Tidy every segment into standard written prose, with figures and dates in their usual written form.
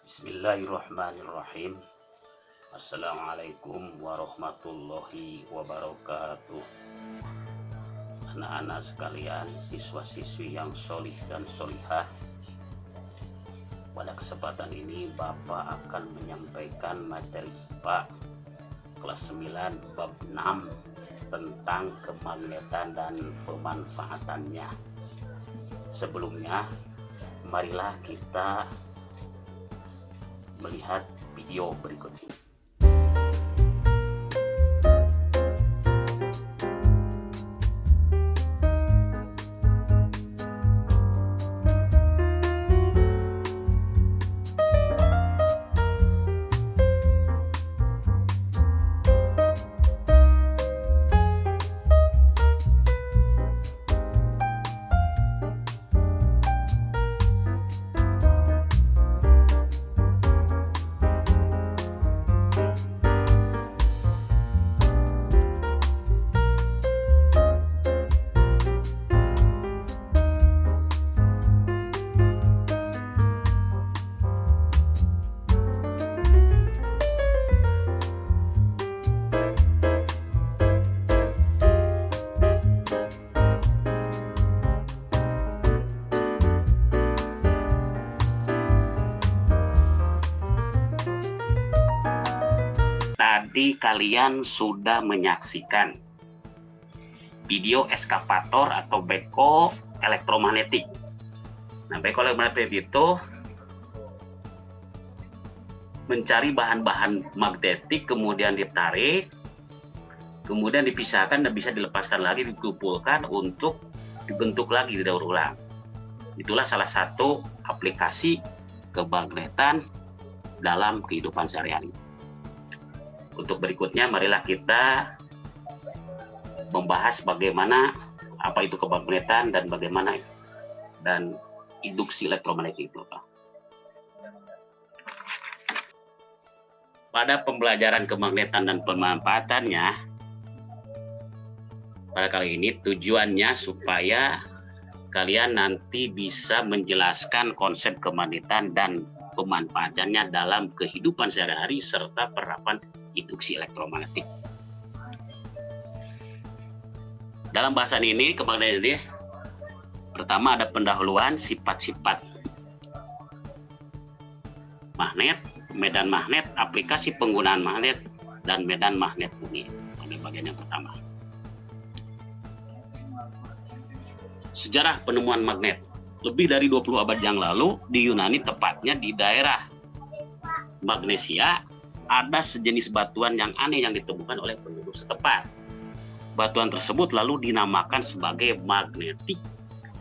Bismillahirrahmanirrahim. Assalamualaikum warahmatullahi wabarakatuh. Anak-anak sekalian, siswa-siswi yang solih dan solihah, pada kesempatan ini Bapak akan menyampaikan materi IPA kelas 9 bab 6 tentang kemagnetan dan pemanfaatannya. Sebelumnya, marilah kita melihat video berikut ini. Tadi kalian sudah menyaksikan video eskavator atau beko elektromagnetik. Nah, beko elektromagnetik itu mencari bahan-bahan magnetik, kemudian ditarik, kemudian dipisahkan dan bisa dilepaskan lagi, dikumpulkan untuk dibentuk lagi, didaur ulang. Itulah salah satu aplikasi kemagnetan dalam kehidupan sehari-hari. Untuk berikutnya, marilah kita membahas bagaimana apa itu kemagnetan dan bagaimana dan induksi elektromagnetik itu. Pada pembelajaran kemagnetan dan pemanfaatannya, pada kali ini tujuannya supaya kalian nanti bisa menjelaskan konsep kemagnetan dan pemanfaatannya dalam kehidupan sehari-hari serta penerapan induksi elektromagnetik. Dalam bahasan ini, kemagnetan ini pertama ada pendahuluan sifat-sifat magnet, medan magnet, aplikasi penggunaan magnet, dan medan magnet bumi. Pada bagian yang pertama. Sejarah penemuan magnet. Lebih dari 20 abad yang lalu di Yunani, tepatnya di daerah Magnesia, ada sejenis batuan yang aneh yang ditemukan oleh penduduk setempat. Batuan tersebut lalu dinamakan sebagai magnetik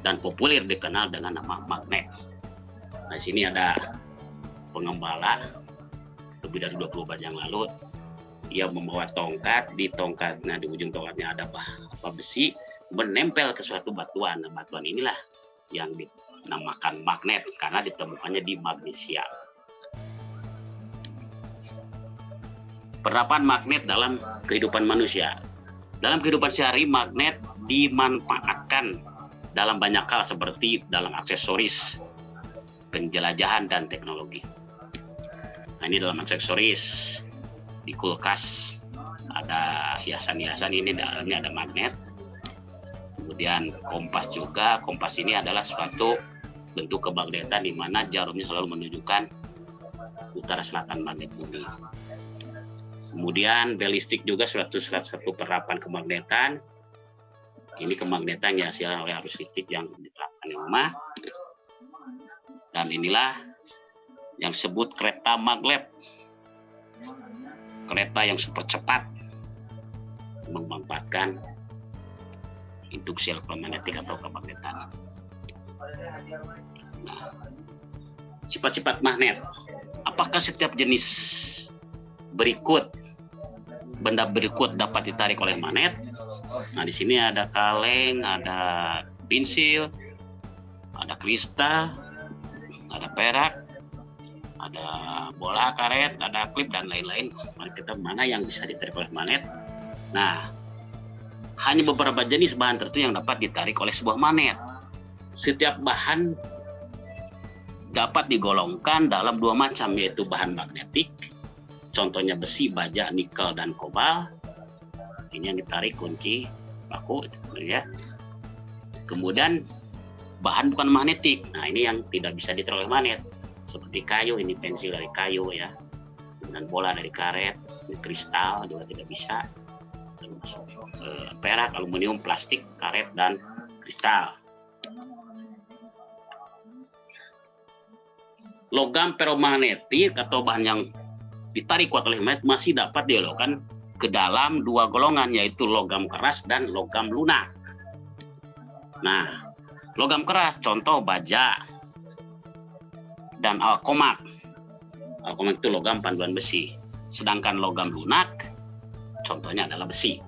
dan populer dikenal dengan nama magnet. Nah, di sini ada pengembala lebih dari 20 abad yang lalu. Ia membawa tongkat, di ujung tongkatnya ada besi menempel ke suatu batuan. Nah, batuan inilah yang dinamakan magnet karena ditemukannya di Magnesia. Penerapan magnet dalam kehidupan manusia. Dalam kehidupan sehari, magnet dimanfaatkan dalam banyak hal seperti dalam aksesoris, penjelajahan, dan teknologi. Nah, ini dalam aksesoris, di kulkas ada hiasan-hiasan, ini dalamnya ada magnet. Kemudian kompas juga, kompas ini adalah suatu bentuk kemagnetan di mana jarumnya selalu menunjukkan utara selatan magnet bumi. Kemudian balistik juga suatu penerapan kemagnetan. Ini kemagnetan yang dihasilkan oleh arus listrik yang diterapkan di rumah. Dan inilah yang disebut kereta maglev. Kereta yang super cepat memanfaatkan induksi elektromagnetik atau kemagnetan. Nah, sifat-sifat magnet. Apakah setiap jenis benda berikut dapat ditarik oleh magnet? Nah, di sini ada kaleng, ada pensil, ada kristal, ada perak, ada bola karet, ada klip, dan lain-lain. Mari kita mana yang bisa ditarik oleh magnet. Nah, hanya beberapa jenis bahan tertentu yang dapat ditarik oleh sebuah magnet. Setiap bahan dapat digolongkan dalam dua macam, yaitu bahan magnetik, contohnya besi, baja, nikel, dan kobalt. Ini yang ditarik kunci baku, ya. Kemudian bahan bukan magnetik, nah ini yang tidak bisa ditarik oleh magnet, seperti kayu, ini pensil dari kayu, ya. Kemudian bola dari karet, ini kristal juga tidak bisa. Perak, aluminium, plastik, karet, dan kristal. Logam feromagnetik atau bahan yang ditarik kuat oleh magnet masih dapat digolongkan ke dalam dua golongan, yaitu logam keras dan logam lunak. Nah, logam keras contoh baja dan alkomak. Alkomak itu logam panduan besi. Sedangkan logam lunak contohnya adalah besi.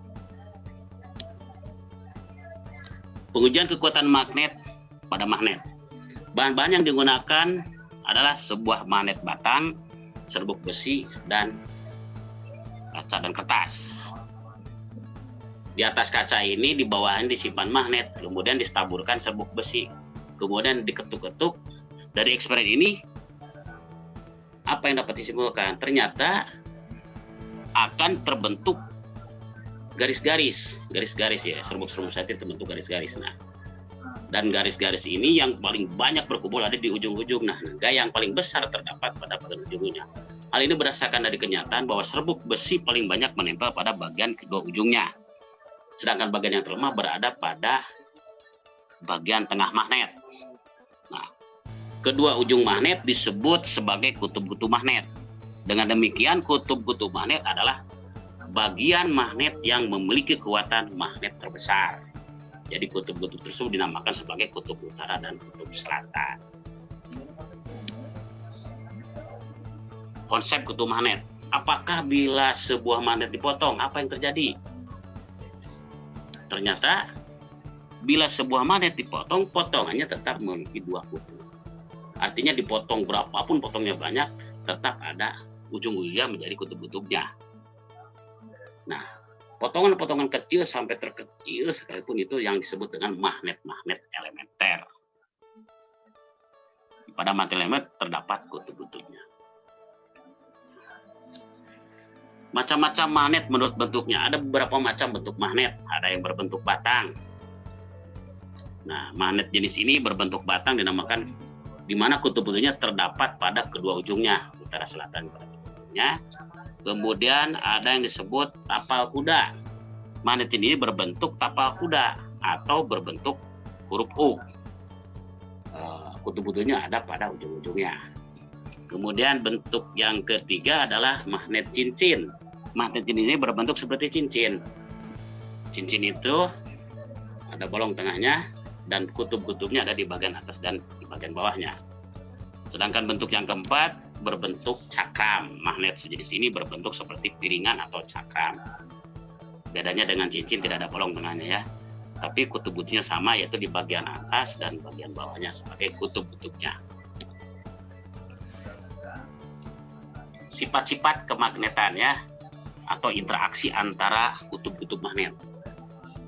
Pengujian kekuatan magnet pada magnet. Bahan-bahan yang digunakan adalah sebuah magnet batang, serbuk besi, dan kaca dan kertas. Di atas kaca ini, di bawahnya disimpan magnet, kemudian ditaburkan serbuk besi, kemudian diketuk-ketuk. Dari eksperimen ini, apa yang dapat disimpulkan? Ternyata akan terbentuk garis-garis ya, serbuk-serbuk saja terbentuk garis-garis. Nah, dan garis-garis ini yang paling banyak berkumpul ada di ujung-ujung. Nah, gaya yang paling besar terdapat pada bagian ujungnya. Hal ini berdasarkan dari kenyataan bahwa serbuk besi paling banyak menempel pada bagian kedua ujungnya, sedangkan bagian yang terlemah berada pada bagian tengah magnet. Nah, kedua ujung magnet disebut sebagai kutub-kutub magnet. Dengan demikian, kutub-kutub magnet adalah bagian magnet yang memiliki kekuatan magnet terbesar. Jadi kutub-kutub tersebut dinamakan sebagai kutub utara dan kutub selatan. Konsep kutub magnet. Apakah bila sebuah magnet dipotong, apa yang terjadi? Ternyata bila sebuah magnet dipotong, potongannya tetap memiliki dua kutub. Artinya dipotong berapapun potongnya banyak, tetap ada ujung-ujungnya menjadi kutub-kutubnya. Nah, potongan-potongan kecil sampai terkecil sekalipun itu yang disebut dengan magnet-magnet elementer. Pada magnet elementer terdapat kutub-kutubnya. Macam-macam magnet menurut bentuknya. Ada beberapa macam bentuk magnet. Ada yang berbentuk batang. Nah, magnet jenis ini berbentuk batang dinamakan di mana kutub-kutubnya terdapat pada kedua ujungnya, utara selatan pada ujungnya. Kemudian ada yang disebut tapal kuda. Magnet ini berbentuk tapal kuda atau berbentuk huruf U. Kutub-kutubnya ada pada ujung-ujungnya. Kemudian bentuk yang ketiga adalah magnet cincin. Magnet ini berbentuk seperti cincin. Cincin itu ada bolong tengahnya dan kutub-kutubnya ada di bagian atas dan di bagian bawahnya. Sedangkan bentuk yang keempat berbentuk cakram. Magnet sejenis ini berbentuk seperti piringan atau cakram. Bedanya dengan cincin tidak ada bolong tengahnya, ya. Tapi kutub-kutubnya sama, yaitu di bagian atas dan bagian bawahnya sebagai kutub-kutubnya. Sifat-sifat kemagnetan, ya, atau interaksi antara kutub-kutub magnet.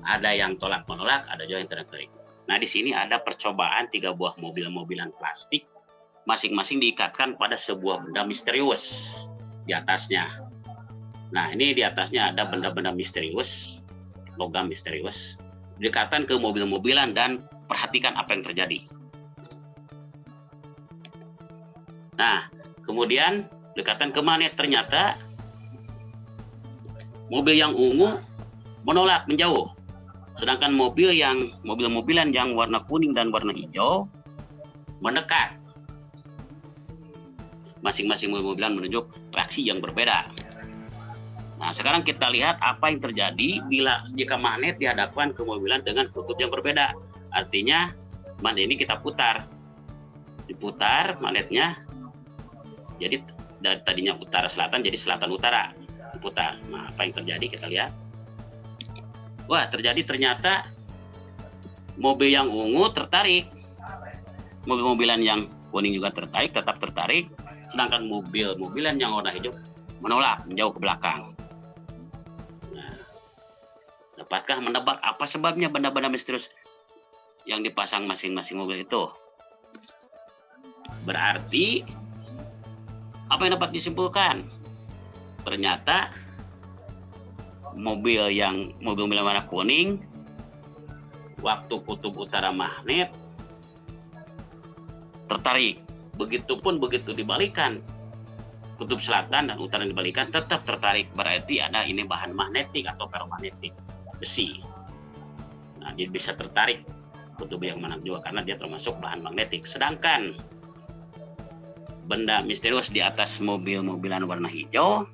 Ada yang tolak-menolak, ada juga yang tarik-tarik. Nah, di sini ada percobaan 3 buah mobil-mobilan plastik, masing-masing diikatkan pada sebuah benda misterius di atasnya. Nah, ini di atasnya ada benda-benda misterius, logam misterius, diikatkan ke mobil-mobilan dan perhatikan apa yang terjadi. Nah, kemudian dekatan ke magnet, ternyata mobil yang ungu menolak, menjauh. Sedangkan mobil-mobilan yang warna kuning dan warna hijau mendekat. Masing-masing mobil-mobilan menunjuk reaksi yang berbeda. Nah, sekarang kita lihat apa yang terjadi jika magnet dihadapkan ke mobilan dengan kutub yang berbeda. Artinya magnet ini kita putar. Diputar magnetnya. Jadi dari tadinya utara selatan jadi selatan utara. Diputar. Nah, apa yang terjadi kita lihat. Wah, ternyata mobil yang ungu tertarik. Mobil-mobilan yang kuning juga tetap tertarik. Sedangkan mobil-mobilan yang warna hijau menolak, menjauh ke belakang. Nah, dapatkah menebak apa sebabnya benda-benda misterius yang dipasang masing-masing mobil itu? Berarti apa yang dapat disimpulkan? Ternyata mobil warna kuning waktu kutub utara magnet tertarik. Begitupun begitu dibalikan, kutub selatan dan utara dibalikan tetap tertarik. Berarti ada ini bahan magnetik atau ferromagnetik, besi. Nah, dia bisa tertarik kutub yang mana juga karena dia termasuk bahan magnetik. Sedangkan benda misterius di atas mobil-mobilan warna hijau,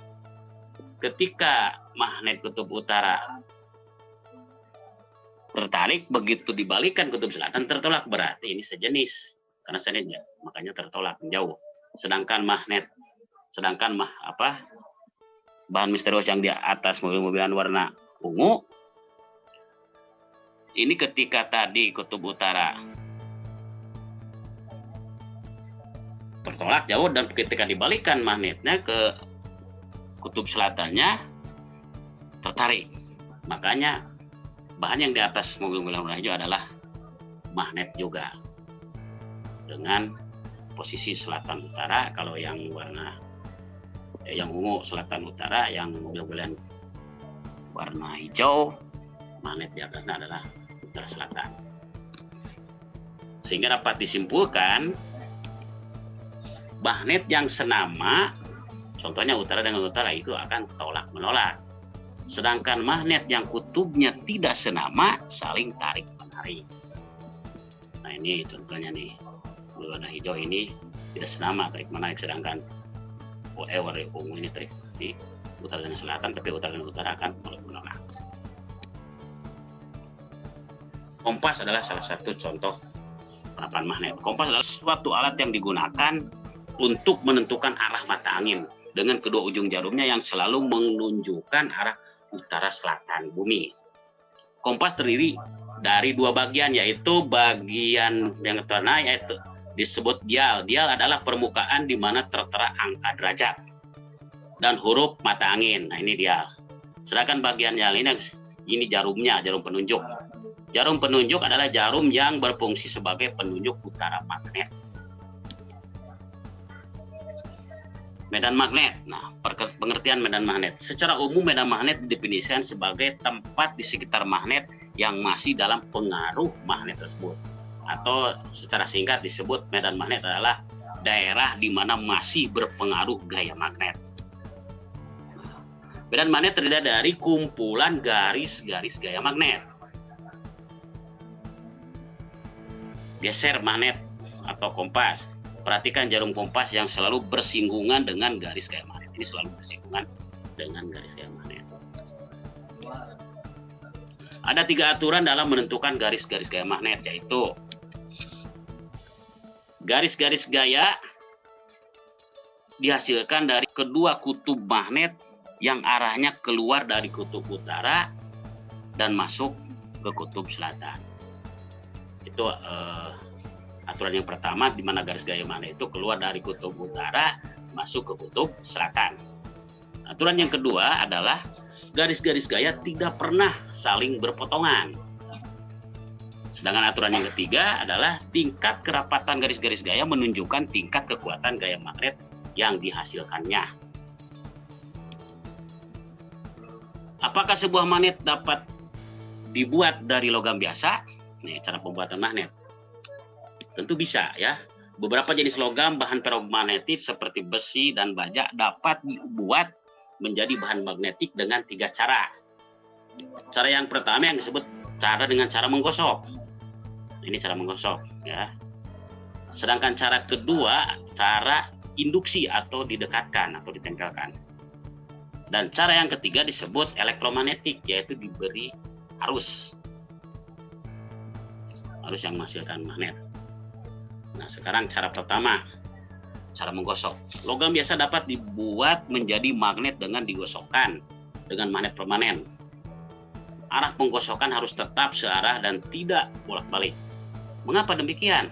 ketika magnet kutub utara tertarik, begitu dibalikan kutub selatan tertolak. Berarti ini sejenis karena sejenisnya, makanya tertolak menjauh. Sedangkan bahan misterius yang di atas mobil-mobilan warna ungu, ini ketika tadi kutub utara tertolak jauh dan ketika dibalikan magnetnya ke kutub selatannya tertarik. Makanya bahan yang di atas mobil-mobil warna hijau adalah magnet juga dengan posisi selatan utara. Kalau yang ungu selatan utara, yang mobil-mobilan warna hijau magnet di atasnya adalah utara selatan. Sehingga dapat disimpulkan magnet yang senama, contohnya utara dengan utara, itu akan tolak menolak. Sedangkan magnet yang kutubnya tidak senama saling tarik menarik. Nah, ini contohnya nih, warna hijau ini tidak senama tarik menarik, sedangkan warna ungu ini tarik di utara dan selatan, tapi utara dan utara akan tolak menolak. Kompas adalah salah satu contoh penerapan magnet. Kompas adalah suatu alat yang digunakan untuk menentukan arah mata angin dengan kedua ujung jarumnya yang selalu menunjukkan arah utara selatan bumi. Kompas terdiri dari dua bagian, yaitu bagian yang tengah yaitu disebut dial. Dial adalah permukaan di mana tertera angka derajat dan huruf mata angin. Nah, ini dial. Sedangkan bagian dial ini jarumnya, jarum penunjuk. Jarum penunjuk adalah jarum yang berfungsi sebagai penunjuk utara magnet. Medan magnet. Nah, pengertian medan magnet. Secara umum medan magnet didefinisikan sebagai tempat di sekitar magnet yang masih dalam pengaruh magnet tersebut. Atau secara singkat disebut medan magnet adalah daerah di mana masih berpengaruh gaya magnet. Medan magnet terdiri dari kumpulan garis-garis gaya magnet. Geser magnet atau kompas. Perhatikan jarum kompas yang selalu bersinggungan dengan garis gaya magnet. Ini selalu bersinggungan dengan garis gaya magnet. Ada 3 aturan dalam menentukan garis-garis gaya magnet, yaitu garis-garis gaya dihasilkan dari kedua kutub magnet yang arahnya keluar dari kutub utara dan masuk ke kutub selatan. Itu aturan yang pertama, di mana garis gaya magnet itu keluar dari kutub utara masuk ke kutub selatan. Aturan yang kedua adalah garis-garis gaya tidak pernah saling berpotongan. Sedangkan aturan yang ketiga adalah tingkat kerapatan garis-garis gaya menunjukkan tingkat kekuatan gaya magnet yang dihasilkannya. Apakah sebuah magnet dapat dibuat dari logam biasa? Nih, cara pembuatan magnet. Tentu bisa ya. Beberapa jenis logam bahan ferromagnetik seperti besi dan baja dapat dibuat menjadi bahan magnetik dengan 3 cara. Cara yang pertama yang disebut dengan cara menggosok. Ini cara menggosok ya. Sedangkan cara kedua cara induksi atau didekatkan atau ditempelkan. Dan cara yang ketiga disebut elektromagnetik, yaitu diberi arus yang menghasilkan magnet. Nah, sekarang cara pertama, cara menggosok. Logam biasa dapat dibuat menjadi magnet dengan digosokkan dengan magnet permanen. Arah penggosokan harus tetap searah dan tidak bolak-balik. Mengapa demikian?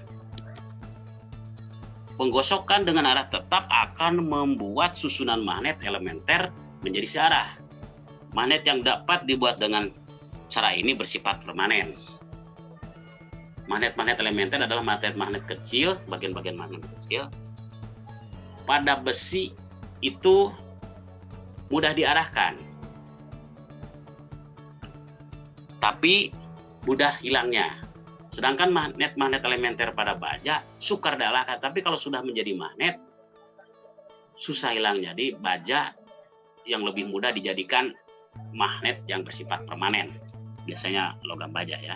Penggosokan dengan arah tetap akan membuat susunan magnet elementer menjadi searah. Magnet yang dapat dibuat dengan cara ini bersifat permanen. Magnet-magnet elementer adalah magnet-magnet kecil, bagian-bagian magnet kecil. Pada besi itu mudah diarahkan, tapi mudah hilangnya. Sedangkan magnet-magnet elementer pada baja sukar diarahkan, tapi kalau sudah menjadi magnet, susah hilangnya. Jadi baja yang lebih mudah dijadikan magnet yang bersifat permanen. Biasanya logam baja ya.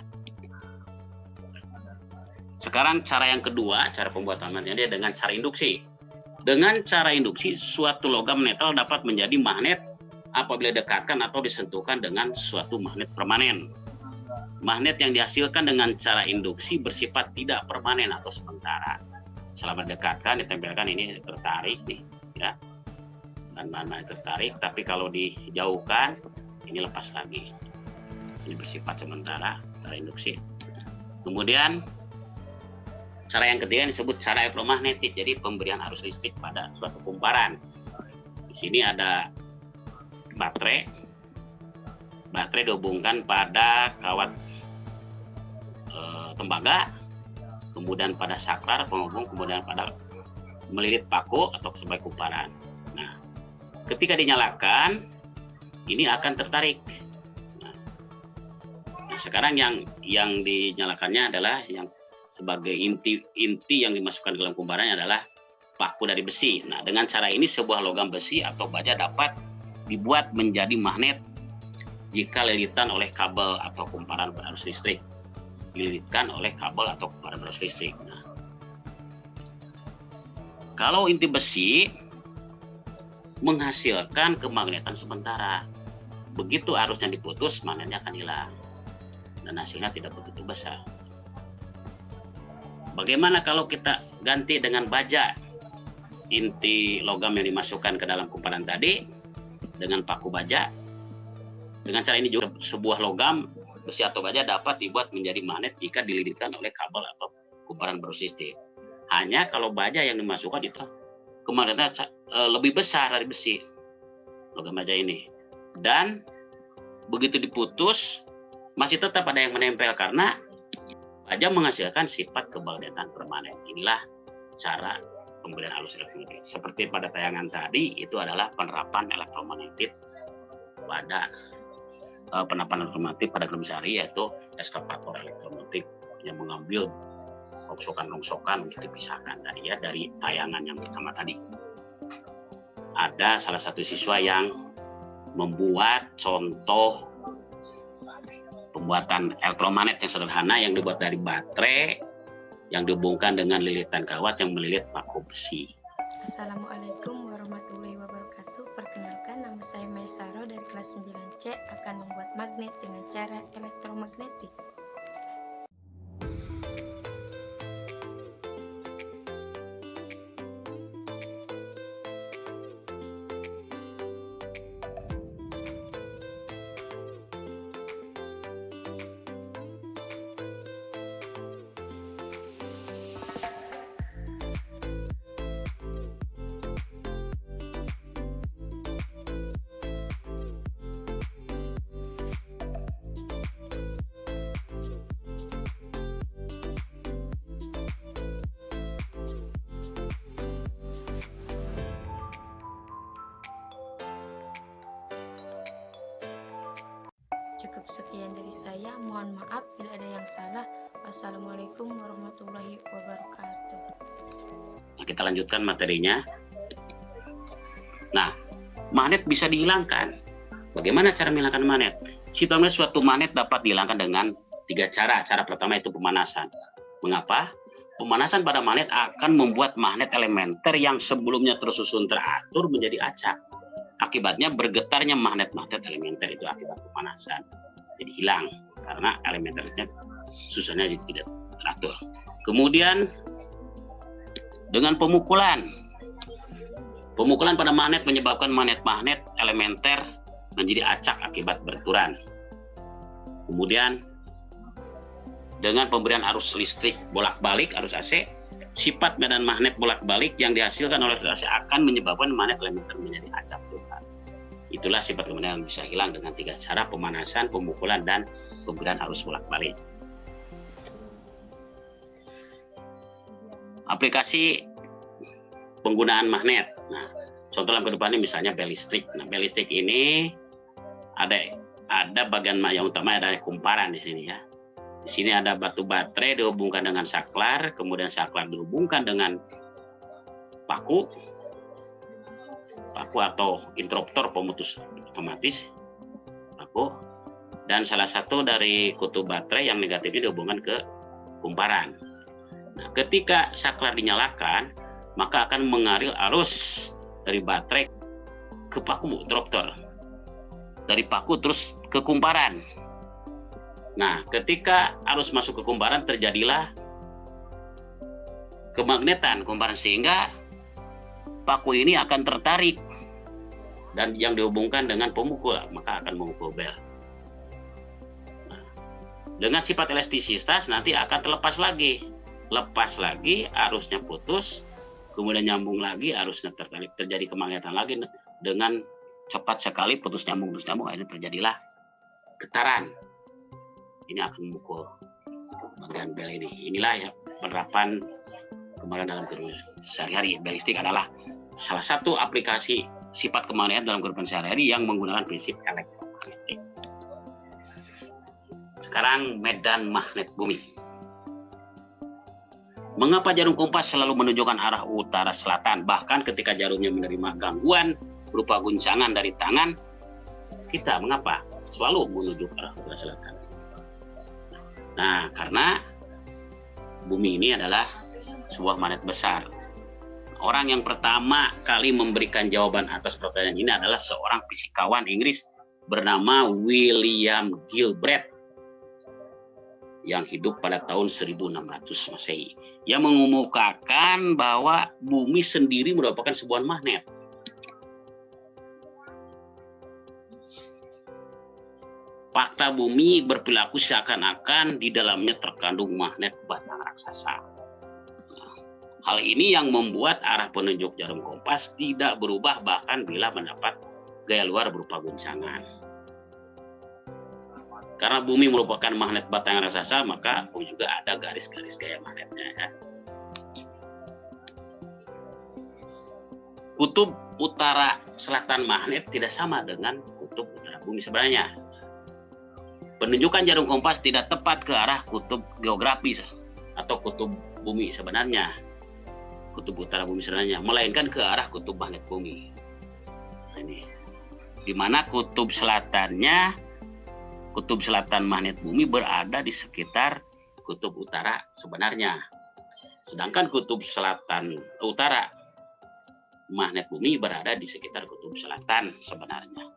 Sekarang cara yang kedua, cara pembuatan magnetnya dia dengan cara induksi. Dengan cara induksi, suatu logam netral dapat menjadi magnet apabila dekatkan atau disentuhkan dengan suatu magnet permanen. Magnet yang dihasilkan dengan cara induksi bersifat tidak permanen atau sementara. Selama dekatkan, ditempelkan, ini tertarik nih, ya. Dan mana tertarik, tapi kalau dijauhkan, ini lepas lagi. Ini bersifat sementara, cara induksi. Kemudian cara yang ketiga disebut cara elektromagnetik, jadi pemberian arus listrik pada suatu kumparan. Di sini ada baterai dihubungkan pada kawat tembaga, kemudian pada saklar penghubung, kemudian pada melilit paku atau sebagai kumparan. Nah, ketika dinyalakan, ini akan tertarik. Nah, sekarang yang dinyalakannya adalah yang sebagai inti yang dimasukkan ke dalam kumparannya adalah paku dari besi. Nah, dengan cara ini sebuah logam besi atau baja dapat dibuat menjadi magnet jika lilitan oleh kabel atau kumparan berarus listrik. Dililitkan oleh kabel atau kumparan berarus listrik. Nah, kalau inti besi menghasilkan kemagnetan sementara, begitu arusnya diputus, magnetnya akan hilang dan hasilnya tidak begitu besar. Bagaimana kalau kita ganti dengan baja? Inti logam yang dimasukkan ke dalam kumparan tadi dengan paku baja. Dengan cara ini juga sebuah logam besi atau baja dapat dibuat menjadi magnet jika dililitkan oleh kabel atau kumparan berarus listrik. Hanya kalau baja yang dimasukkan itu kemagnetan lebih besar dari besi, logam baja ini. Dan begitu diputus masih tetap ada yang menempel karena baja menghasilkan sifat kemagnetan permanen. Inilah cara pemberian arus elektromagnetik. Seperti pada tayangan tadi, itu adalah penerapan elektromagnetik pada penerapan elektromagnetik pada gedung sehari, yaitu eskavator elektromagnetik yang mengambil rongsokan-rongsokan untuk dipisahkan tadi ya dari tayangan yang pertama tadi. Ada salah satu siswa yang membuat contoh pembuatan elektromagnet yang sederhana yang dibuat dari baterai yang dihubungkan dengan lilitan kawat yang melilit paku besi. Assalamualaikum warahmatullahi wabarakatuh. Perkenalkan, nama saya Maisaro dari kelas 9C akan membuat magnet dengan cara elektromagnetik. Cukup sekian dari saya. Mohon maaf bila ada yang salah. Wassalamualaikum warahmatullahi wabarakatuh. Nah, kita lanjutkan materinya. Nah, magnet bisa dihilangkan. Bagaimana cara menghilangkan magnet? Sebetulnya suatu magnet dapat dihilangkan dengan 3 cara. Cara pertama itu pemanasan. Mengapa? Pemanasan pada magnet akan membuat magnet elementer yang sebelumnya tersusun teratur menjadi acak. Akibatnya bergetarnya magnet-magnet elementer itu akibat pemanasan. Jadi hilang karena elementernya susunannya tidak teratur. Kemudian dengan pemukulan. Pemukulan pada magnet menyebabkan magnet-magnet elementer menjadi acak akibat benturan. Kemudian dengan pemberian arus listrik bolak-balik, arus AC, sifat medan magnet bolak-balik yang dihasilkan oleh arus AC akan menyebabkan magnet elementer menjadi acak total. Itulah sifat kemudian yang bisa hilang dengan 3 cara: pemanasan, pemukulan, dan pemberian arus bolak-balik. aplikasi penggunaan magnet. Nah, contoh dalam kehidupan ini misalnya bel listrik. Nah, bel listrik ini ada bagian yang utama ada kumparan di sini ya. Di sini ada batu baterai dihubungkan dengan saklar, kemudian saklar dihubungkan dengan paku atau interruptor pemutus otomatis paku, dan salah satu dari kutub baterai yang negatifnya dihubungkan ke kumparan. Nah, ketika saklar dinyalakan, maka akan mengalir arus dari baterai ke paku interruptor, dari paku terus ke kumparan. Nah, ketika arus masuk ke kumparan, terjadilah kemagnetan kumparan sehingga paku ini akan tertarik dan yang dihubungkan dengan pemukul, maka akan memukul bel. Nah, dengan sifat elastisitas nanti akan terlepas lagi, arusnya putus, kemudian nyambung lagi, arusnya tertarik, terjadi kemagnetan lagi dengan cepat sekali, putus nyambung, akhirnya terjadilah getaran. Ini akan memukul bagian bel ini. Inilah ya penerapan kemagnetan dalam kehidupan sehari-hari. Bel listrik adalah salah satu aplikasi sifat kemagnetan dalam kehidupan sehari-hari yang menggunakan prinsip elektromagnetik. Sekarang medan magnet bumi. Mengapa jarum kompas selalu menunjukkan arah utara selatan? Bahkan ketika jarumnya menerima gangguan berupa guncangan dari tangan kita, mengapa selalu menuju arah utara selatan? Nah, karena bumi ini adalah sebuah magnet besar. Orang yang pertama kali memberikan jawaban atas pertanyaan ini adalah seorang fisikawan Inggris bernama William Gilbert yang hidup pada tahun 1600 Masehi. Yang mengemukakan bahwa bumi sendiri merupakan sebuah magnet. Fakta bumi berperilaku seakan-akan di dalamnya terkandung magnet batang raksasa. Nah, hal ini yang membuat arah penunjuk jarum kompas tidak berubah bahkan bila mendapat gaya luar berupa guncangan. Karena bumi merupakan magnet batang raksasa, maka juga ada garis-garis gaya magnetnya ya. Kutub utara selatan magnet tidak sama dengan kutub utara bumi sebenarnya. Penunjukan jarum kompas tidak tepat ke arah kutub geografis atau kutub bumi sebenarnya, kutub utara bumi sebenarnya, melainkan ke arah kutub magnet bumi. Nah, ini di mana kutub selatan magnet bumi berada di sekitar kutub utara sebenarnya, sedangkan kutub utara magnet bumi berada di sekitar kutub selatan sebenarnya.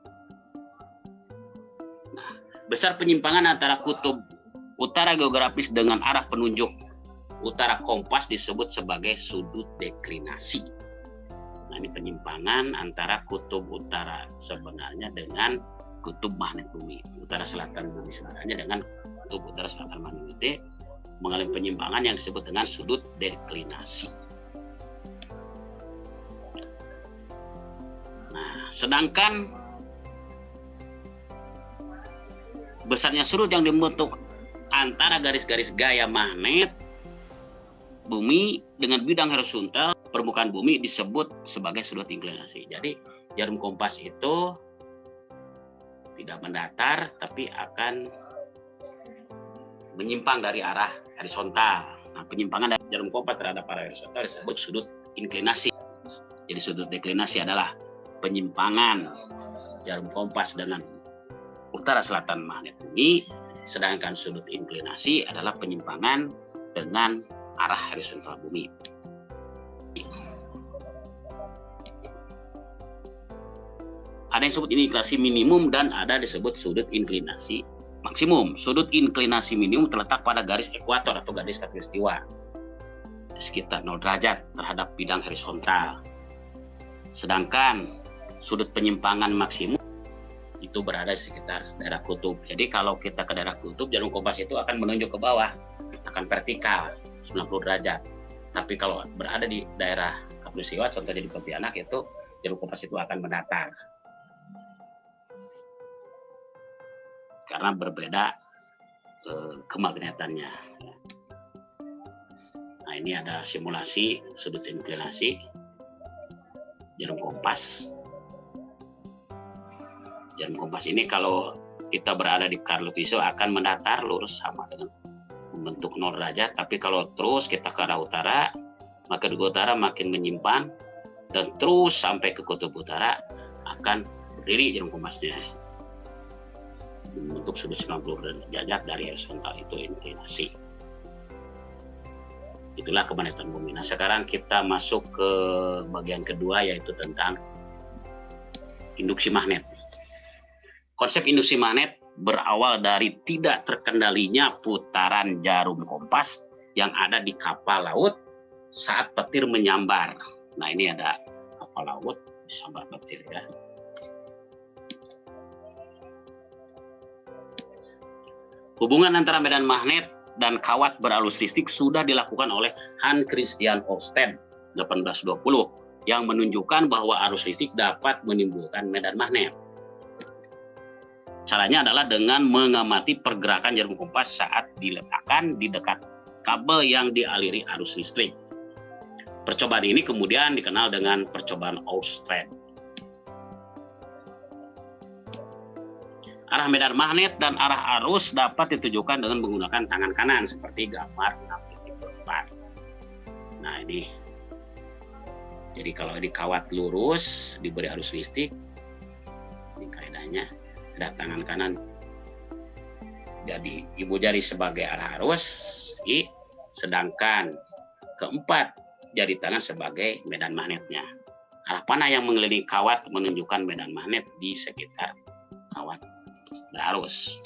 Besar penyimpangan antara kutub utara geografis dengan arah penunjuk utara kompas disebut sebagai sudut deklinasi. Nah, ini penyimpangan antara kutub utara sebenarnya dengan kutub magnet bumi. Utara selatan bumi sebenarnya dengan kutub utara selatan magnet bumi mengalami penyimpangan yang disebut dengan sudut deklinasi. Nah, sedangkan besarnya sudut yang dibentuk antara garis-garis gaya magnet bumi dengan bidang horizontal permukaan bumi disebut sebagai sudut inklinasi. Jadi jarum kompas itu tidak mendatar tapi akan menyimpang dari arah horizontal. Nah, penyimpangan dari jarum kompas terhadap arah horizontal disebut sudut inklinasi. Jadi sudut deklinasi adalah penyimpangan jarum kompas dengan utara selatan magnet bumi, sedangkan sudut inklinasi adalah penyimpangan dengan arah horizontal bumi. Ada yang disebut inklinasi minimum dan ada disebut sudut inklinasi maksimum. Sudut inklinasi minimum terletak pada garis ekuator atau garis khatulistiwa sekitar 0 derajat terhadap bidang horizontal. Sedangkan sudut penyimpangan maksimum itu berada di sekitar daerah kutub. Jadi kalau kita ke daerah kutub, jarum kompas itu akan menunjuk ke bawah, akan vertikal 90 derajat. Tapi kalau berada di daerah khatulistiwa, contohnya di Pontianak, itu jarum kompas itu akan mendatar. Karena berbeda kemagnetannya. Nah, Nah, ini ada simulasi sudut inklinasi jarum kompas. Jarum kompas ini kalau kita berada di Carlo Fiso akan mendatar lurus sama dengan membentuk 0 derajat. Tapi kalau terus kita ke arah utara, maka di utara makin menyimpan dan terus sampai ke kutub utara akan berdiri jarum kompasnya. Membentuk sudut 90 derajat dari horizontal, itu inklinasi. Itulah kemagnetan bumi. Nah, sekarang kita masuk ke bagian kedua, yaitu tentang induksi magnet. Konsep induksi magnet berawal dari tidak terkendalinya putaran jarum kompas yang ada di kapal laut saat petir menyambar. Nah, ini ada kapal laut disambar petir ya. Hubungan antara medan magnet dan kawat berarus listrik sudah dilakukan oleh Hans Christian Ørsted 1820 yang menunjukkan bahwa arus listrik dapat menimbulkan medan magnet. Caranya adalah dengan mengamati pergerakan jarum kompas saat diletakkan di dekat kabel yang dialiri arus listrik. Percobaan ini kemudian dikenal dengan percobaan Ørsted. Arah medan magnet dan arah arus dapat ditujukan dengan menggunakan tangan kanan seperti gambar 6.4. Nah, ini. Jadi kalau di kawat lurus diberi arus listrik, ini kaidahnya ada tangan kanan. Jadi ibu jari sebagai arah arus, sedangkan keempat jari tangan sebagai medan magnetnya. Arah panah yang mengelilingi kawat menunjukkan medan magnet di sekitar kawat berarus.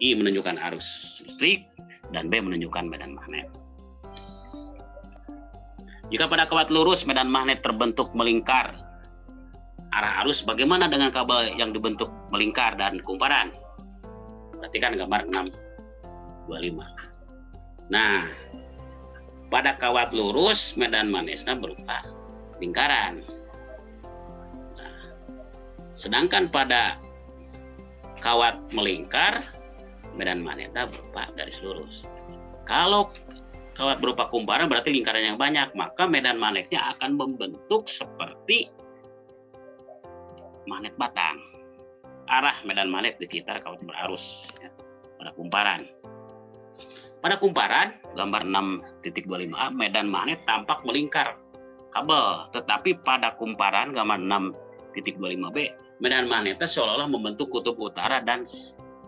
I menunjukkan arus listrik dan B menunjukkan medan magnet. Jika pada kawat lurus medan magnet terbentuk melingkar arah arus, bagaimana dengan kabel yang dibentuk melingkar dan kumparan? Perhatikan gambar 6.25. Nah, pada kawat lurus medan magnetnya berupa lingkaran. Nah, sedangkan pada kawat melingkar, medan magnetnya berupa garis lurus. Kalau kawat berupa kumparan berarti lingkaran yang banyak, maka medan magnetnya akan membentuk seperti magnet batang. Arah medan magnet di sekitar kawat berarus ya, pada kumparan. Pada kumparan, gambar 6.25a, medan magnet tampak melingkar kabel, tetapi pada kumparan gambar 6.25b, medan magnetnya seolah-olah membentuk kutub utara dan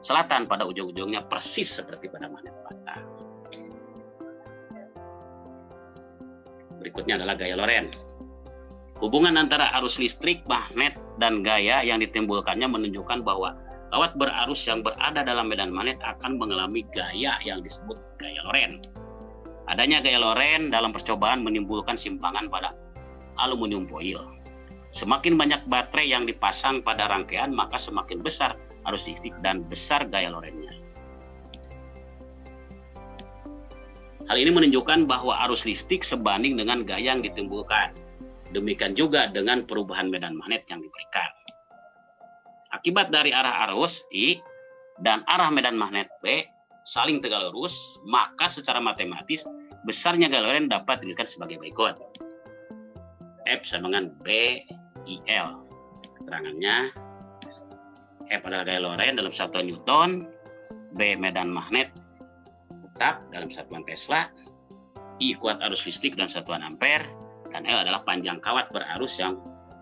selatan pada ujung-ujungnya persis seperti pada magnet batang. Berikutnya adalah gaya Lorentz. Hubungan antara arus listrik, magnet, dan gaya yang ditimbulkannya menunjukkan bahwa kawat berarus yang berada dalam medan magnet akan mengalami gaya yang disebut gaya Lorentz. Adanya gaya Lorentz dalam percobaan menimbulkan simpangan pada aluminium foil. Semakin banyak baterai yang dipasang pada rangkaian, maka semakin besar arus listrik dan besar gaya Lorentz-nya. Hal ini menunjukkan bahwa arus listrik sebanding dengan gaya yang ditimbulkan. Demikian juga dengan perubahan medan magnet yang diberikan. Akibat dari arah arus I dan arah medan magnet B saling tegak lurus, maka secara matematis besarnya gaya Lorentz dapat diberikan sebagai berikut. F sama dengan BIL. Keterangannya, F adalah gaya Lorentz dalam satuan Newton, B medan magnet tetap dalam satuan Tesla, I kuat arus listrik dalam satuan ampere, dan L adalah panjang kawat berarus yang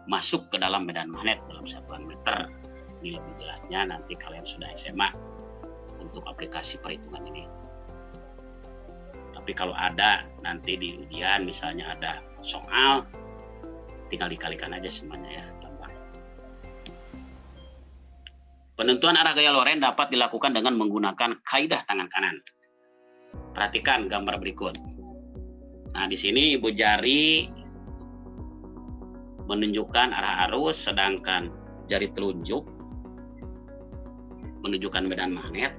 masuk ke dalam medan magnet dalam satuan meter. Ini lebih jelasnya nanti kalian sudah SMA untuk aplikasi perhitungan ini. Tapi kalau ada nanti di ujian misalnya ada soal, tinggal dikalikan aja semuanya ya, gampang. Penentuan arah gaya Lorentz dapat dilakukan dengan menggunakan kaidah tangan kanan. Perhatikan gambar berikut. Nah, di sini ibu jari menunjukkan arah arus, sedangkan jari telunjuk menunjukkan medan magnet,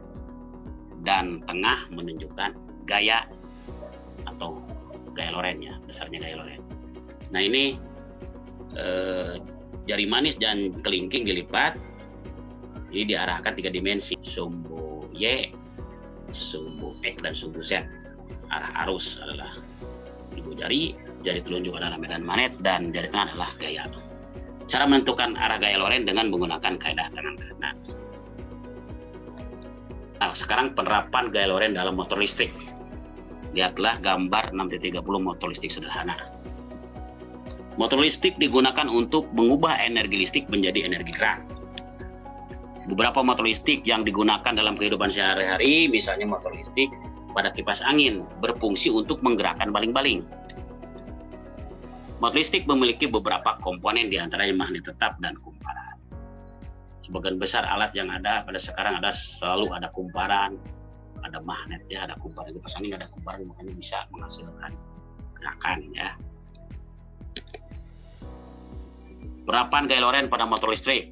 dan tengah menunjukkan gaya atau gaya Lorentz-nya, besarnya gaya Lorentz. Nah, ini jari manis dan kelingking dilipat. Ini diarahkan 3 dimensi, sumbu Y, sumbu X, dan sumbu Z. arah arus adalah ibu jari, jari telunjuk adalah medan magnet, dan jari tengah adalah gaya. Cara menentukan arah gaya Lorentz dengan menggunakan kaidah tangan kanan. Nah, sekarang penerapan gaya Lorentz dalam motor listrik. Lihatlah gambar 6.30 motor listrik sederhana. Motor listrik digunakan untuk mengubah energi listrik menjadi energi gerak. Beberapa motor listrik yang digunakan dalam kehidupan sehari-hari, misalnya motor listrik pada kipas angin, berfungsi untuk menggerakkan baling-baling. Motor listrik memiliki beberapa komponen, diantaranya magnet tetap dan kumparan. Sebagian besar alat yang ada pada sekarang selalu ada kumparan, ada magnet, ya, ada kumparan. Kipas angin ada kumparan, makanya bisa menghasilkan gerakan, ya. Penerapan gaya Lorentz pada motor listrik.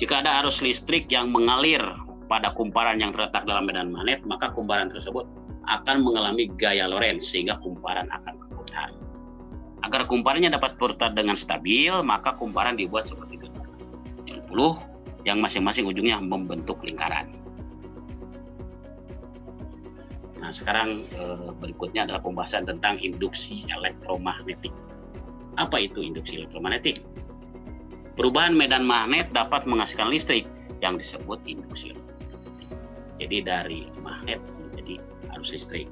Jika ada arus listrik yang mengalir pada kumparan yang terletak dalam medan magnet, maka kumparan tersebut akan mengalami gaya Lorentz sehingga kumparan akan berputar. Agar kumparannya dapat berputar dengan stabil, maka kumparan dibuat seperti gambar 70 yang masing-masing ujungnya membentuk lingkaran. Nah, sekarang berikutnya adalah pembahasan tentang induksi elektromagnetik. Apa itu induksi elektromagnetik? Perubahan medan magnet dapat menghasilkan listrik yang disebut induksi elektromagnetik. Jadi dari magnet menjadi arus listrik.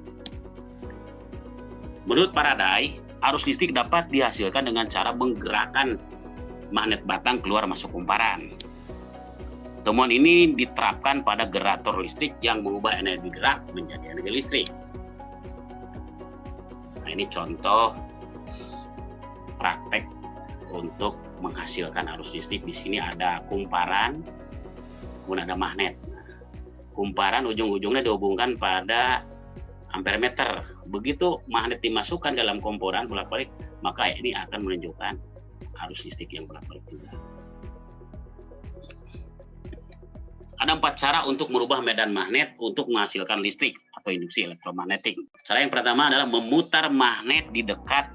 Menurut Faraday, arus listrik dapat dihasilkan dengan cara menggerakkan magnet batang keluar masuk kumparan. Temuan ini diterapkan pada generator listrik yang mengubah energi gerak menjadi energi listrik. Nah, ini contoh praktek untuk menghasilkan arus listrik. Di sini ada kumparan, kemudian ada magnet. Kumparan ujung-ujungnya dihubungkan pada ampermeter. Begitu magnet dimasukkan dalam kumparan bolak-balik, maka ini akan menunjukkan arus listrik yang bolak-balik juga. Ada 4 cara untuk merubah medan magnet untuk menghasilkan listrik atau induksi elektromagnetik. Cara yang pertama adalah memutar magnet di dekat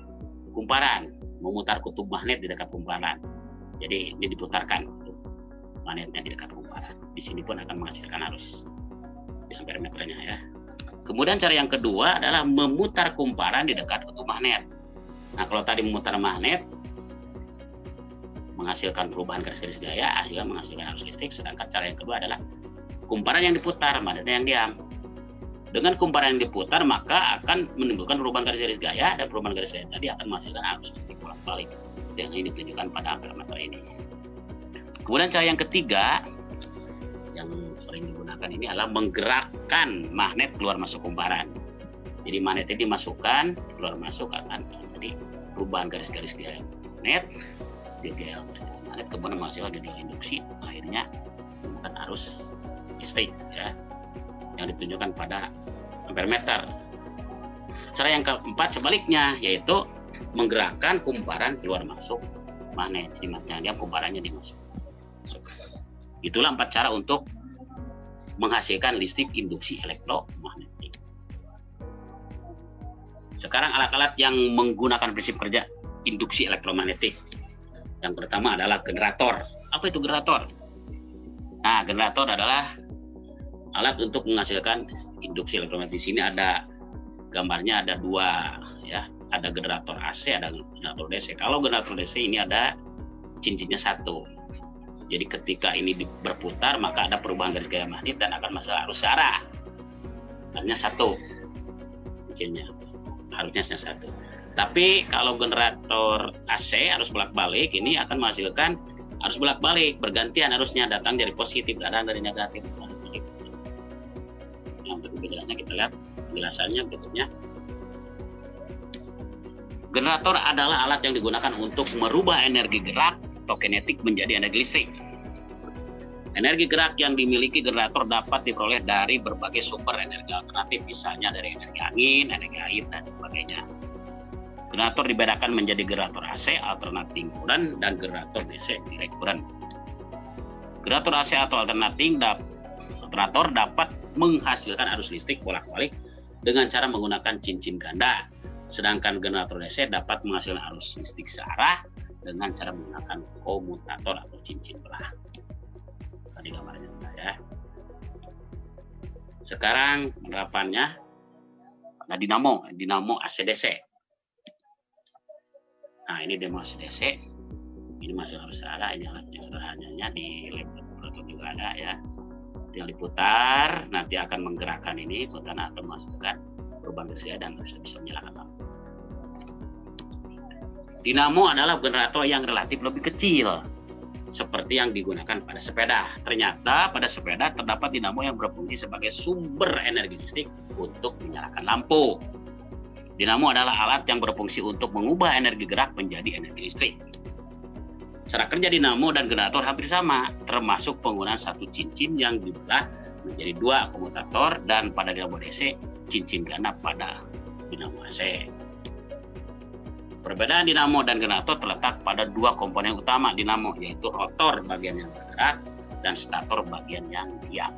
kumparan, memutar kutub magnet di dekat kumparan. Jadi ini diputarkan magnetnya di dekat kumparan. Di sini pun akan menghasilkan arus di ampermeternya, ya. Kemudian cara yang kedua adalah memutar kumparan di dekat kutub magnet. Nah, kalau tadi memutar magnet menghasilkan perubahan garis-garis gaya, akhirnya menghasilkan arus listrik. Sedangkan cara yang kedua adalah kumparan yang diputar, magnetnya yang diam. Dengan kumparan yang diputar, maka akan menimbulkan perubahan garis-garis gaya, dan perubahan garis gaya tadi akan menghasilkan arus listrik bolak-balik. Yang ini ditunjukkan pada ampermeter ini. Kemudian cara yang ketiga yang sering digunakan ini adalah menggerakkan magnet keluar masuk kumparan. Jadi magnet ini dimasukkan, keluar masuk akan terjadi perubahan garis-garis gaya magnet. Gaya magnet kemudian menghasilkan gaya induksi, akhirnya menggunakan arus listrik, ya, yang ditunjukkan pada ampermeter. Cara yang keempat sebaliknya, yaitu menggerakkan kumparan keluar masuk magnet. Simatnya dia kumparannya dimasuk. Itulah 4 cara untuk menghasilkan listrik induksi elektromagnetik. Sekarang alat-alat yang menggunakan prinsip kerja induksi elektromagnetik. Yang pertama adalah generator. Apa itu generator? Nah, generator adalah alat untuk menghasilkan induksi elektromagnetik. Di sini ada gambarnya, ada 2, ya. Ada generator AC, ada generator DC. Kalau generator DC ini ada cincinnya 1. Jadi ketika ini berputar, maka ada perubahan garis gaya magnet dan akan masuk arus arah. Hanya 1 cincinnya, harusnya 1. Tapi kalau generator AC arus bolak-balik, ini akan menghasilkan arus bolak-balik, bergantian arusnya, datang dari positif, datang dari negatif. Yang untuk penjelasannya kita lihat penjelasannya berikutnya. Generator adalah alat yang digunakan untuk merubah energi gerak atau kinetik menjadi energi listrik. Energi gerak yang dimiliki generator dapat diperoleh dari berbagai sumber energi alternatif, misalnya dari energi angin, energi air, dan sebagainya. Generator dibedakan menjadi generator AC alternating current dan generator DC direct current. Generator AC atau alternating alternator dapat menghasilkan arus listrik bolak-balik dengan cara menggunakan cincin ganda. Sedangkan generator DC dapat menghasilkan arus listrik searah dengan cara menggunakan komutator atau cincin belah. Tadi gambarnya, ya. Sekarang penerapannya pada dinamo AC/DC. Nah, ini dinamo AC/DC. Ini masih harus ada, ini alatnya sederhananya di laptop juga ada ya. Yang diputar nanti akan menggerakkan ini, putaran akan masukkan perubahan bersedia dan bisa menyalakan lampu. Dinamo adalah generator yang relatif lebih kecil, seperti yang digunakan pada sepeda. Ternyata pada sepeda terdapat dinamo yang berfungsi sebagai sumber energi listrik untuk menyalakan lampu. Dinamo adalah alat yang berfungsi untuk mengubah energi gerak menjadi energi listrik. Cara kerja dinamo dan generator hampir sama, termasuk penggunaan satu cincin yang dibelah menjadi dua komutator, dan pada dinamo DC, cincin ganda pada dinamo AC. Perbedaan dinamo dan generator terletak pada dua komponen utama dinamo, yaitu rotor bagian yang bergerak dan stator bagian yang diam.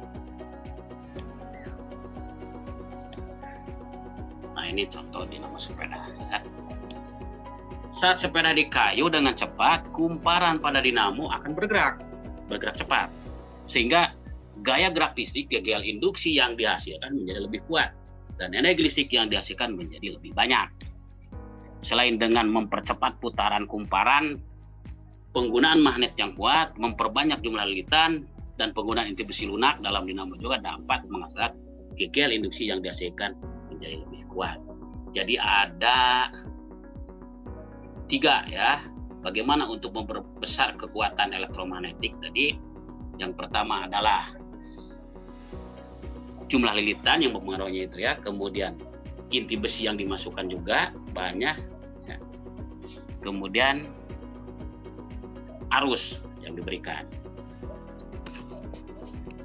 Nah, ini contoh dinamo sepeda. Ya. Saat sepeda dikayuh dengan cepat, kumparan pada dinamo akan bergerak cepat, sehingga gaya gerak listrik gaya induksi yang dihasilkan menjadi lebih kuat dan energi listrik yang dihasilkan menjadi lebih banyak. Selain dengan mempercepat putaran kumparan, penggunaan magnet yang kuat, memperbanyak jumlah lilitan, dan penggunaan inti besi lunak dalam dinamo juga dapat menghasilkan gaya induksi yang dihasilkan menjadi lebih kuat. Jadi ada 3 ya. Bagaimana untuk memperbesar kekuatan elektromagnetik tadi? Yang pertama adalah jumlah lilitan yang mempengaruhinya itu ya. Kemudian inti besi yang dimasukkan juga banyak. Ya. Kemudian arus yang diberikan.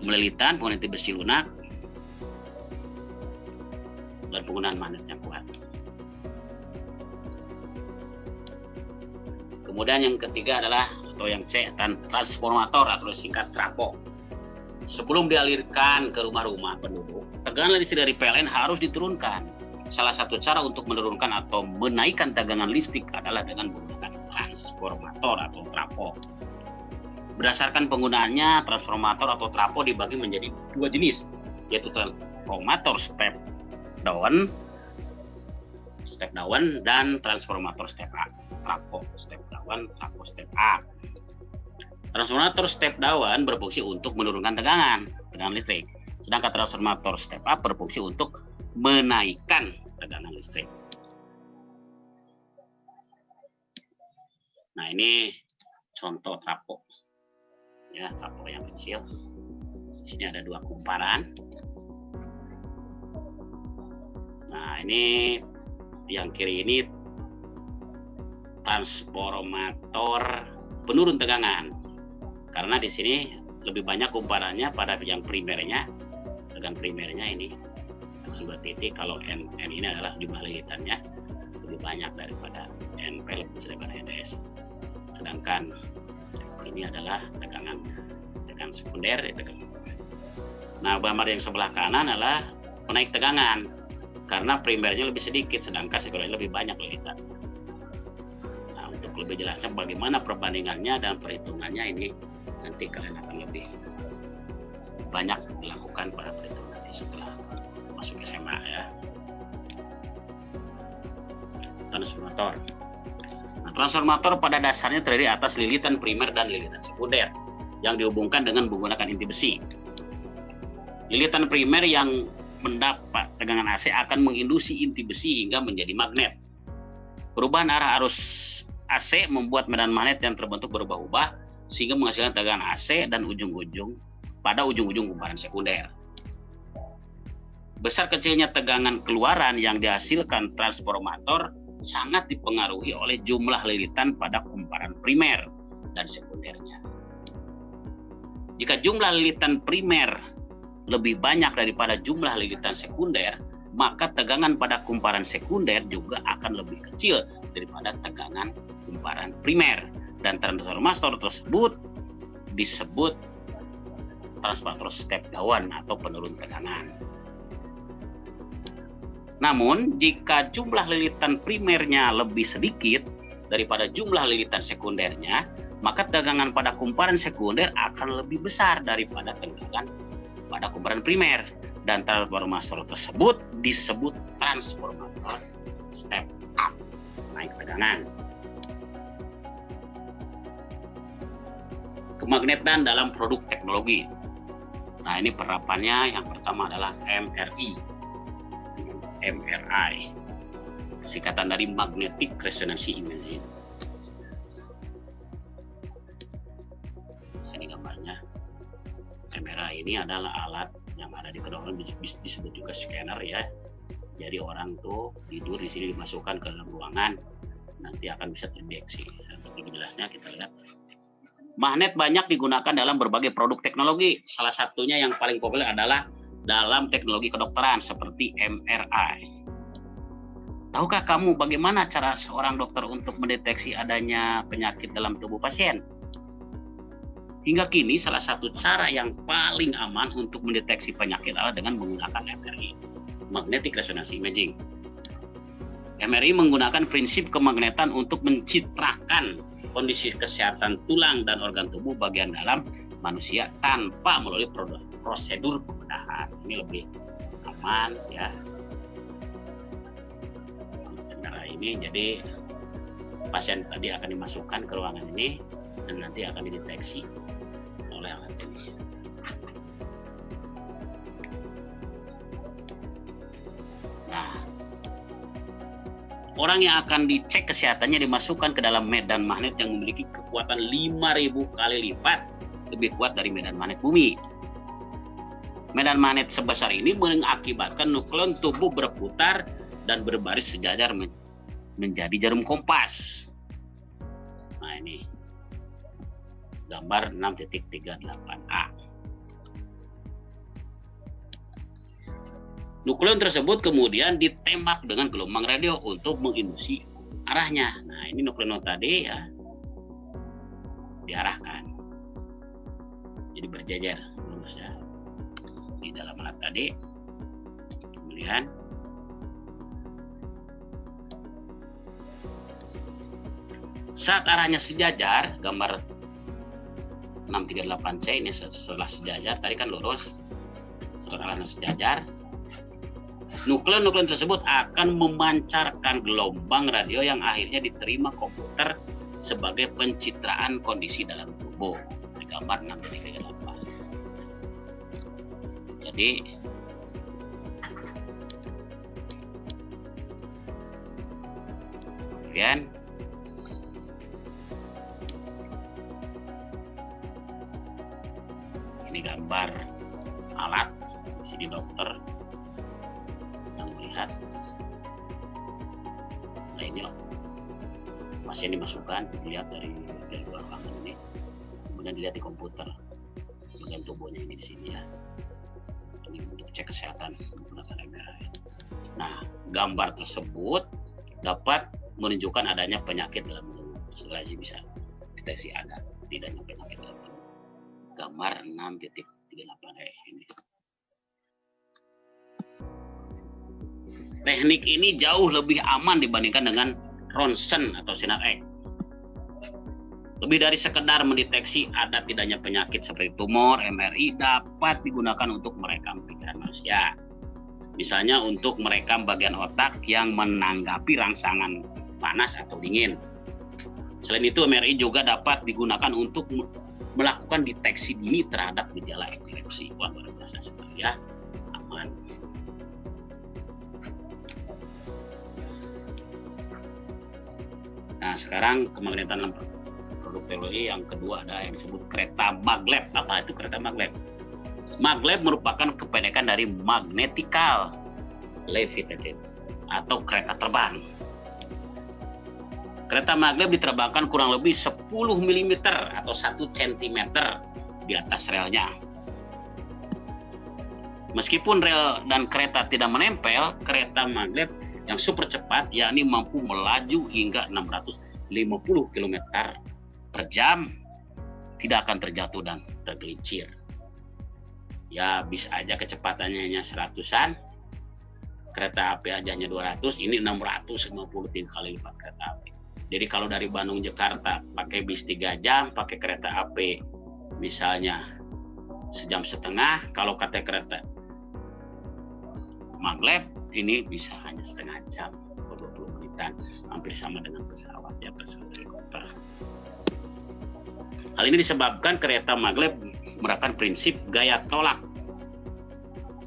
Lilitan, penggunaan inti besi lunak, dan penggunaan magnet yang kuat. Kemudian yang ketiga adalah, atau yang C, transformator atau singkat trafo. Sebelum dialirkan ke rumah-rumah penduduk, tegangan listrik dari PLN harus diturunkan. Salah satu cara untuk menurunkan atau menaikkan tegangan listrik adalah dengan menggunakan transformator atau trafo. Berdasarkan penggunaannya, transformator atau trafo dibagi menjadi 2 jenis, yaitu transformator step down dan transformator step up. Trafo step down, trafo step up. Transformator step down berfungsi untuk menurunkan tegangan listrik, sedangkan transformator step up berfungsi untuk menaikkan tegangan listrik. Nah, ini contoh trafo. Ya, trafo yang kecil. Di sini ada 2 kumparan. Nah, ini yang kiri ini transformator penurun tegangan, karena di sini lebih banyak kumparannya pada yang primernya. Tegangan primernya ini tegangan 2 titik. Kalau N ini adalah jumlah lilitannya lebih banyak daripada NP, lebih daripada NS. Sedangkan ini adalah tegangan sekunder. Nah, gambar yang sebelah kanan adalah penaik tegangan, karena primernya lebih sedikit, sedangkan sekundernya lebih banyak lilitan. Untuk lebih jelasnya bagaimana perbandingannya dan perhitungannya, ini nanti kalian akan lebih banyak dilakukan pada perhitungan nanti setelah masuk SMA ya. Transformator. Nah, transformator pada dasarnya terdiri atas lilitan primer dan lilitan sekunder yang dihubungkan dengan menggunakan inti besi. Lilitan primer yang mendapat tegangan AC akan menginduksi inti besi hingga menjadi magnet. Perubahan arah arus AC membuat medan magnet yang terbentuk berubah-ubah sehingga menghasilkan tegangan AC dan ujung-ujung kumparan sekunder. Besar kecilnya tegangan keluaran yang dihasilkan transformator sangat dipengaruhi oleh jumlah lilitan pada kumparan primer dan sekundernya. Jika jumlah lilitan primer lebih banyak daripada jumlah lilitan sekunder, maka tegangan pada kumparan sekunder juga akan lebih kecil daripada tegangan kumparan primer, dan transformator tersebut disebut transformator step down atau penurun tegangan. Namun, jika jumlah lilitan primernya lebih sedikit daripada jumlah lilitan sekundernya, maka tegangan pada kumparan sekunder akan lebih besar daripada tegangan pada kumparan primer. dan transformator tersebut disebut transformator step up, naik tegangan. Kemagnetan dalam produk teknologi. Nah, ini penerapannya yang pertama adalah MRI. MRI, singkatan dari Magnetic Resonance Imaging. Ini gambarnya. MRI ini adalah alat yang ada di kedokteran, disebut juga scanner ya. Jadi orang tuh tidur di sini dimasukkan ke dalam ruangan, nanti akan bisa terdeteksi. Untuk lebih jelasnya kita lihat. Magnet banyak digunakan dalam berbagai produk teknologi. Salah satunya yang paling populer adalah dalam teknologi kedokteran seperti MRI. Tahukah kamu bagaimana cara seorang dokter untuk mendeteksi adanya penyakit dalam tubuh pasien? Hingga kini salah satu cara yang paling aman untuk mendeteksi penyakit adalah dengan menggunakan MRI, Magnetic Resonance Imaging. MRI menggunakan prinsip kemagnetan untuk mencitrakan kondisi kesehatan tulang dan organ tubuh bagian dalam manusia tanpa melalui prosedur pembedahan. Ini lebih aman ya. Cara ini jadi pasien tadi akan dimasukkan ke ruangan ini dan nanti akan dideteksi oleh alat ini. Nah, orang yang akan dicek kesehatannya dimasukkan ke dalam medan magnet yang memiliki kekuatan 5.000 kali lipat lebih kuat dari medan magnet bumi. Medan magnet sebesar ini mengakibatkan nukleon tubuh berputar dan berbaris sejajar menjadi jarum kompas. Nah, ini gambar 6.38a. Nukleon tersebut kemudian ditembak dengan gelombang radio untuk menginduksi arahnya. Nah, ini nukleon tadi ya diarahkan. Jadi berjajar lurus ya. Di dalam alat tadi. Kemudian saat arahnya sejajar, gambar 638C ini setelah sejajar, tadi kan lurus. Setelah arahnya sejajar, nukleon tersebut akan memancarkan gelombang radio yang akhirnya diterima komputer sebagai pencitraan kondisi dalam tubuh. Di gambar 638. Jadi kemudian ini gambar alat, di sini dokter yang melihat. Nah, ini pasien dimasukkan, dilihat dari luar ruangan ini, kemudian dilihat di komputer bagian tubuhnya ini di sini ya. Ini untuk cek kesehatan menggunakan MRI. Nah, gambar tersebut dapat menunjukkan adanya penyakit dalam tubuh. Selagi bisa deteksi ada tidaknya penyakit dalam tubuh. Gambar 6.38 ini. Teknik ini jauh lebih aman dibandingkan dengan ronsen atau sinar X. Lebih dari sekedar mendeteksi ada tidaknya penyakit seperti tumor, MRI dapat digunakan untuk merekam pikiran manusia. Misalnya untuk merekam bagian otak yang menanggapi rangsangan panas atau dingin. Selain itu, MRI juga dapat digunakan untuk melakukan deteksi dini terhadap gejala epilepsi. Wah, luar biasa sekali ya, aman. Nah, sekarang kemagnetan produk teknologi yang kedua ada yang disebut kereta maglev. Apa itu kereta maglev? Maglev merupakan kependekan dari magnetical levitation atau kereta terbang. Kereta maglev diterbangkan kurang lebih 10 mm atau 1 cm di atas relnya. Meskipun rel dan kereta tidak menempel, kereta maglev yang super cepat yakni mampu melaju hingga 650 km per jam tidak akan terjatuh dan tergelincir. Ya, bisa aja kecepatannya hanya 100-an, kereta api aja hanya 200, ini 653 kali lipat kereta api. Jadi kalau dari Bandung Jakarta pakai bis 3 jam, pakai kereta api misalnya 1,5 jam, kalau kata kereta maglev ini bisa hanya setengah jam atau 20 menitan, hampir sama dengan pesawat ya, pesawat helikopter. Hal ini disebabkan kereta maglev menerapkan prinsip gaya tolak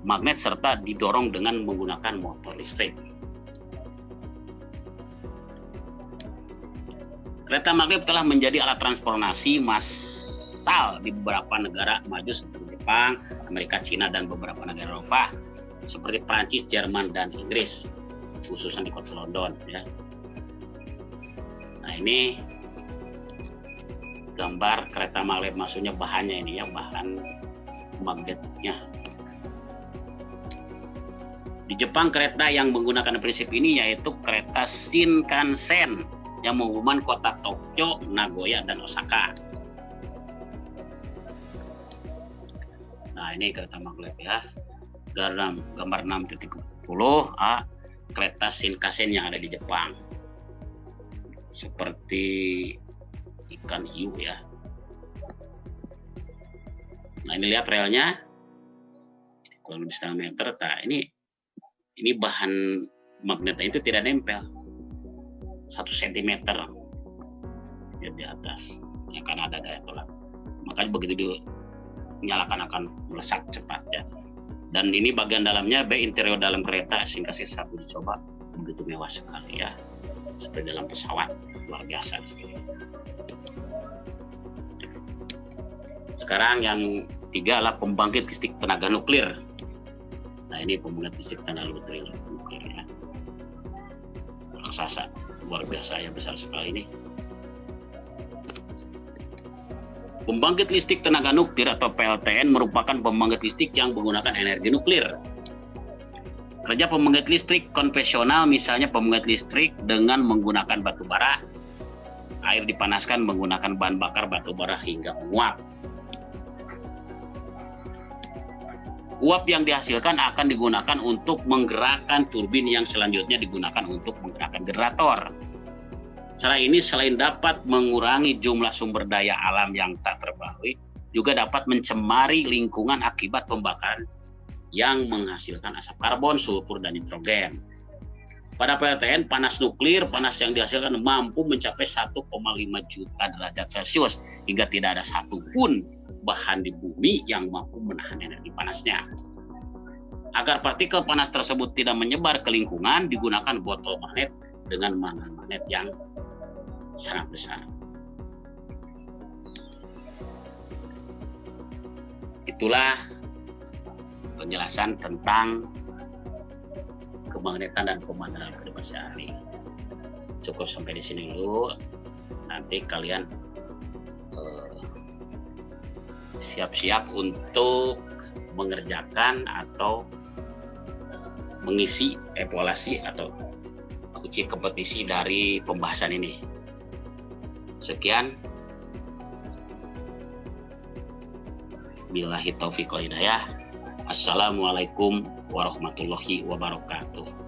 magnet serta didorong dengan menggunakan motor listrik. Kereta maglev telah menjadi alat transportasi massal di beberapa negara maju seperti Jepang, Amerika, Cina, dan beberapa negara Eropa seperti Prancis, Jerman, dan Inggris, khususnya di kota London. Ya. Nah ini gambar kereta maglev, maksudnya bahannya ini ya, bahan magnetnya. Di Jepang kereta yang menggunakan prinsip ini yaitu kereta Shinkansen yang menghubungkan kota Tokyo, Nagoya, dan Osaka. Nah ini kereta maglev ya. Gambar 6.10 A kereta Shinkansen yang ada di Jepang. Seperti ikan hiu ya. Nah ini lihat relnya kurang lebih setengah meter. Nah ini bahan magnetnya itu tidak nempel, 1 cm di atas, ya kan ada gaya tolak. Makanya begitu dinyalakan akan melesak cepat ya. Dan ini bagian dalamnya, interior dalam kereta Shinkansen 1 dicoba, begitu mewah sekali ya, seperti dalam pesawat, luar biasa sekali. Sekarang yang 3 adalah pembangkit listrik tenaga nuklir. Nah ini pembangkit listrik tenaga nuklir ya. Raksasa, luar biasa ya, besar sekali ini. Pembangkit listrik tenaga nuklir atau PLTN merupakan pembangkit listrik yang menggunakan energi nuklir. Kerja pembangkit listrik konvensional misalnya pembangkit listrik dengan menggunakan batu bara. Air dipanaskan menggunakan bahan bakar batu bara hingga menguap. Uap yang dihasilkan akan digunakan untuk menggerakkan turbin yang selanjutnya digunakan untuk menggerakkan generator. Cara ini selain dapat mengurangi jumlah sumber daya alam yang tak terbarukan, juga dapat mencemari lingkungan akibat pembakaran yang menghasilkan asap karbon, sulfur, dan nitrogen. Pada PLTN, panas nuklir, panas yang dihasilkan mampu mencapai 1,5 juta derajat Celcius hingga tidak ada satupun bahan di bumi yang mampu menahan energi panasnya. Agar partikel panas tersebut tidak menyebar ke lingkungan, digunakan botol magnet dengan magnet yang sangat besar. Itulah penjelasan tentang kemagnetan dan pemandangan kedua hari. Cukup sampai di sini dulu. Nanti kalian siap-siap untuk mengerjakan atau mengisi evaluasi atau uji kompetisi dari pembahasan ini. Sekian. Billahi taufiq wal hidayah. Assalamualaikum warahmatullahi wabarakatuh.